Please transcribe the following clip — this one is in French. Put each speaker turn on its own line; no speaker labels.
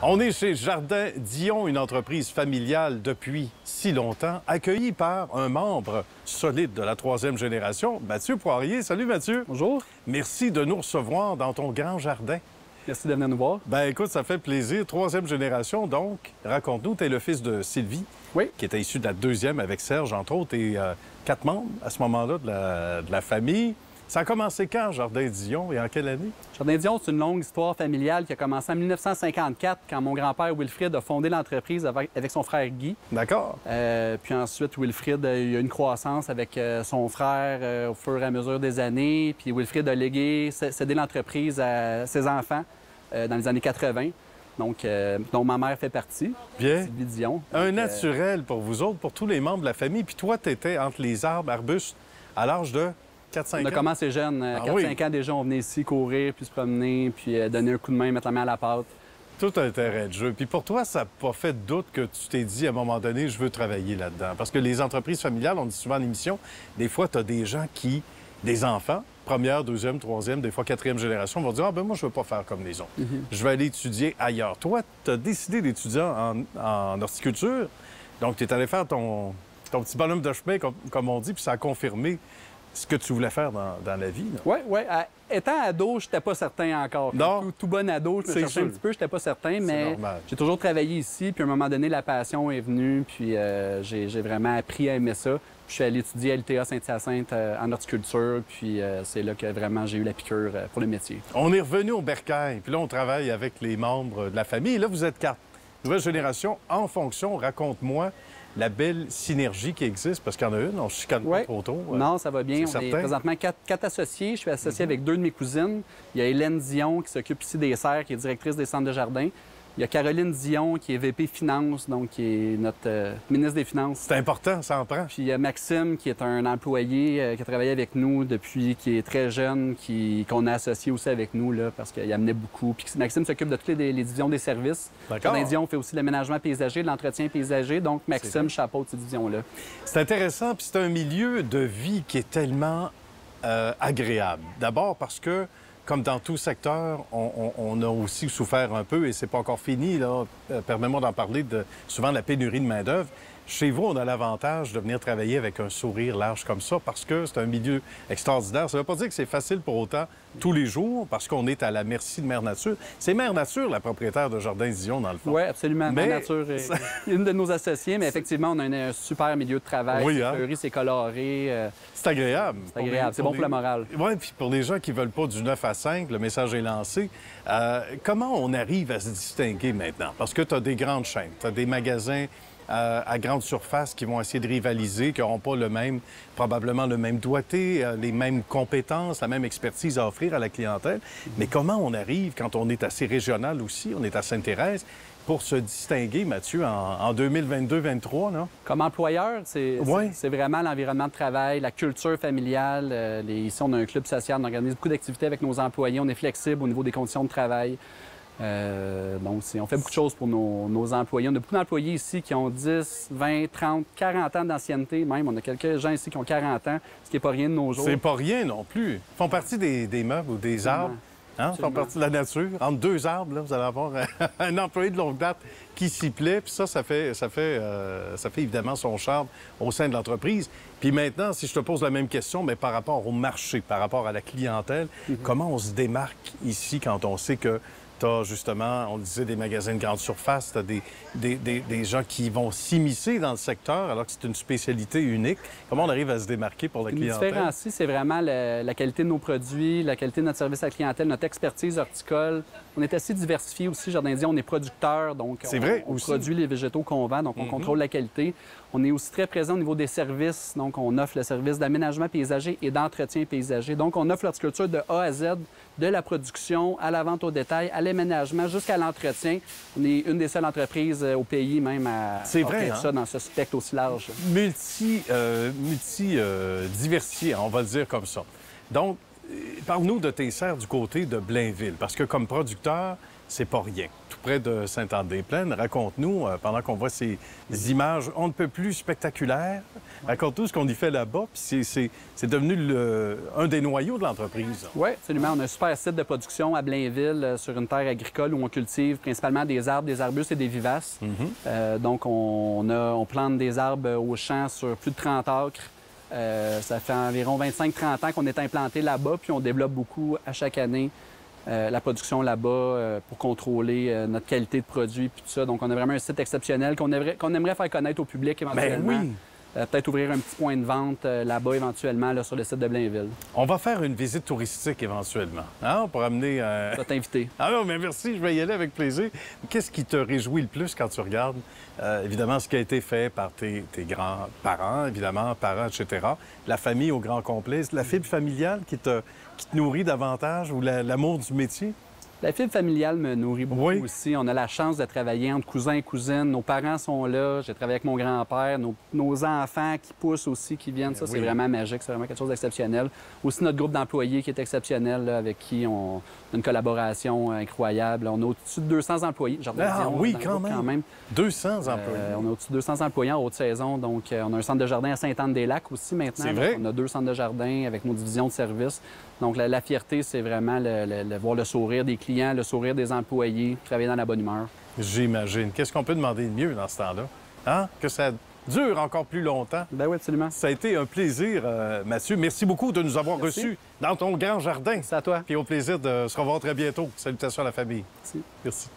On est chez Jardin Dion, une entreprise familiale depuis si longtemps, accueillie par un membre solide de la troisième génération, Mathieu Poirier. Salut Mathieu.
Bonjour.
Merci de nous recevoir dans ton grand jardin.
Merci de venir nous voir.
Ben écoute, ça fait plaisir. Troisième génération, donc. Raconte-nous, tu es le fils de Sylvie,
Oui.
qui était issu de la deuxième avec Serge, entre autres, et 4 membres à ce moment-là de la famille. Ça a commencé quand, Jardin Dion, et en quelle année?
Jardin Dion, c'est une longue histoire familiale qui a commencé en 1954, quand mon grand-père Wilfrid a fondé l'entreprise avec son frère Guy.
D'accord.
Puis ensuite, Wilfrid a eu une croissance avec son frère au fur et à mesure des années. Puis Wilfrid a cédé l'entreprise à ses enfants dans les années 80. Donc, dont ma mère fait partie.
Bien.
Sylvie Dion.
Un naturel pour vous autres, pour tous les membres de la famille. Puis toi, tu étais entre les arbres, arbustes, à l'âge de 4-5 ans.
On a commencé jeune. 4-5 ans déjà, on venait ici courir, puis se promener, puis donner un coup de main, mettre la main à la pâte.
Tout un terrain de jeu. Puis pour toi, ça n'a pas fait de doute que tu t'es dit à un moment donné, je veux travailler là-dedans. Parce que les entreprises familiales, on dit souvent à l'émission, des fois, tu as des gens des enfants, première, deuxième, troisième, des fois quatrième génération, vont dire, ah ben moi, je veux pas faire comme les autres. Je vais aller étudier ailleurs. Toi, tu as décidé d'étudier en horticulture. Donc, tu es allé faire ton petit bonhomme de chemin, comme on dit, puis ça a confirmé ce que tu voulais faire dans la vie.
Oui, oui. Étant ado, je n'étais pas certain encore.
Non.
Tout bon ado, je me cherchais un petit peu, je n'étais pas certain, mais j'ai toujours travaillé ici. Puis à un moment donné, la passion est venue, puis j'ai vraiment appris à aimer ça. Puis je suis allé étudier à l'UTA Saint-Hyacinthe en horticulture, puis c'est là que vraiment j'ai eu la piqûre pour le métier.
On est revenu au bercail, puis là, on travaille avec les membres de la famille. Et là, vous êtes 4. Nouvelle génération en fonction. Raconte-moi la belle synergie qui existe, parce qu'il y en a une, on ne chicane pas trop tôt.
Non, ça va bien. On est présentement 4 associés. Je suis associé avec 2 de mes cousines. Il y a Hélène Dion, qui s'occupe ici des serres, qui est directrice des centres de jardin. Il y a Caroline Dion, qui est VP Finance, donc qui est notre ministre des Finances.
C'est important, ça en prend.
Puis il y a Maxime, qui est un employé qui a travaillé avec nous depuis qu'il est très jeune, qu'on a associé aussi avec nous, là, parce qu'il amenait beaucoup. Puis Maxime s'occupe de toutes les divisions des services. Jardin Dion fait aussi l'aménagement paysager, l'entretien paysager. Donc Maxime chapeaute ces divisions-là.
C'est intéressant, puis c'est un milieu de vie qui est tellement agréable. D'abord parce que, comme dans tout secteur, on a aussi souffert un peu, et c'est pas encore fini, là. Permets-moi d'en parler, souvent de la pénurie de main-d'œuvre. Chez vous, on a l'avantage de venir travailler avec un sourire large comme ça parce que c'est un milieu extraordinaire. Ça ne veut pas dire que c'est facile pour autant tous les jours parce qu'on est à la merci de Mère Nature. C'est Mère Nature, la propriétaire de Jardin Dion, dans le fond.
Oui, absolument. Mère Nature est une de nos associés, mais effectivement, on a un super milieu de travail.
Oui,
c'est fleuri, c'est coloré.
C'est agréable.
C'est agréable. C'est bon pour le moral.
Oui, puis pour les gens qui ne veulent pas du 9 à 5, le message est lancé. Comment on arrive à se distinguer maintenant? Parce que tu as des grandes chaînes, tu as des magasins à grande surface qui vont essayer de rivaliser, qui n'auront pas probablement le même doigté, les mêmes compétences, la même expertise à offrir à la clientèle. Mais comment on arrive, quand on est assez régional aussi, on est à Sainte-Thérèse, pour se distinguer, Mathieu, en 2022-2023, là?
Comme employeur, c'est vraiment l'environnement de travail, la culture familiale. Ici, on a un club social, on organise beaucoup d'activités avec nos employés, on est flexible au niveau des conditions de travail. Donc, on fait beaucoup de choses pour nos employés. On a beaucoup d'employés ici qui ont 10, 20, 30, 40 ans d'ancienneté même. On a quelques gens ici qui ont 40 ans, ce qui n'est pas rien de nos jours.
C'est pas rien non plus. Ils font partie des meubles ou des arbres. Hein? Ils font partie de la nature. Entre 2 arbres, là, vous allez avoir un employé de longue date qui s'y plaît. Puis ça fait évidemment son charme au sein de l'entreprise. Puis maintenant, si je te pose la même question, mais par rapport au marché, par rapport à la clientèle, comment on se démarque ici quand on sait que tu as justement, on le disait, des magasins de grande surface, tu as des gens qui vont s'immiscer dans le secteur alors que c'est une spécialité unique. Comment on arrive à se démarquer pour la clientèle?
Ce qui nous différencie, c'est vraiment la qualité de nos produits, la qualité de notre service à la clientèle, notre expertise horticole. On est assez diversifié aussi. Jardin Dion, on est producteur, donc on produit les végétaux qu'on vend, donc on contrôle la qualité. On est aussi très présent au niveau des services, donc on offre le service d'aménagement paysager et d'entretien paysager. Donc on offre l'horticulture de A à Z, de la production à la vente au détail, à l'aménagement jusqu'à l'entretien. On est une des seules entreprises au pays même à offrir ça dans ce spectre aussi large.
Diversifié, on va le dire comme ça. Donc, Parle-nous de tes serres du côté de Blainville, parce que comme producteur, c'est pas rien. Tout près de Sainte-Anne-des-Plaines. Raconte-nous, pendant qu'on voit ces images on ne peut plus spectaculaires, raconte-nous ce qu'on y fait là-bas, puis c'est devenu un des noyaux de l'entreprise.
Oui, absolument. On a un super site de production à Blainville, sur une terre agricole où on cultive principalement des arbres, des arbustes et des vivaces. Donc, on plante des arbres au champ sur plus de 30 acres. Ça fait environ 25-30 ans qu'on est implanté là-bas, puis on développe beaucoup à chaque année la production là-bas pour contrôler notre qualité de produit, puis tout ça. Donc, on a vraiment un site exceptionnel qu'on aimerait faire connaître au public éventuellement.
Ben oui!
Peut-être ouvrir un petit point de vente là-bas éventuellement, là, sur le site de Blainville.
On va faire une visite touristique éventuellement, hein, pour amener...
Je vais t'inviter.
Ah non, mais merci, je vais y aller avec plaisir. Qu'est-ce qui te réjouit le plus quand tu regardes, évidemment, ce qui a été fait par tes grands-parents, évidemment, parents, etc., la famille au grand complet, la fibre familiale qui te nourrit davantage ou l'amour du métier?
La fibre familiale me nourrit beaucoup aussi. On a la chance de travailler entre cousins et cousines. Nos parents sont là. J'ai travaillé avec mon grand-père. Nos enfants qui poussent aussi, qui viennent. Ça, c'est vraiment magique. C'est vraiment quelque chose d'exceptionnel. Aussi, notre groupe d'employés qui est exceptionnel, là, avec qui on a une collaboration incroyable. On a au-dessus de 200 employés.
Quand même. 200 employés.
On a au-dessus de 200 employés en haute saison. Donc, on a un centre de jardin à Sainte-Anne-des-Lacs aussi maintenant.
C'est vrai.
On a 2 centres de jardin avec nos divisions de services. Donc, la fierté, c'est vraiment voir le sourire des clients, le sourire des employés, travailler dans la bonne humeur.
J'imagine. Qu'est-ce qu'on peut demander de mieux dans ce temps-là? Hein? Que ça dure encore plus longtemps.
Ben oui, absolument.
Ça a été un plaisir, Mathieu. Merci beaucoup de nous avoir reçus dans ton grand jardin.
C'est à toi.
Puis au plaisir de se revoir très bientôt. Salutations à la famille.
Merci.
Merci.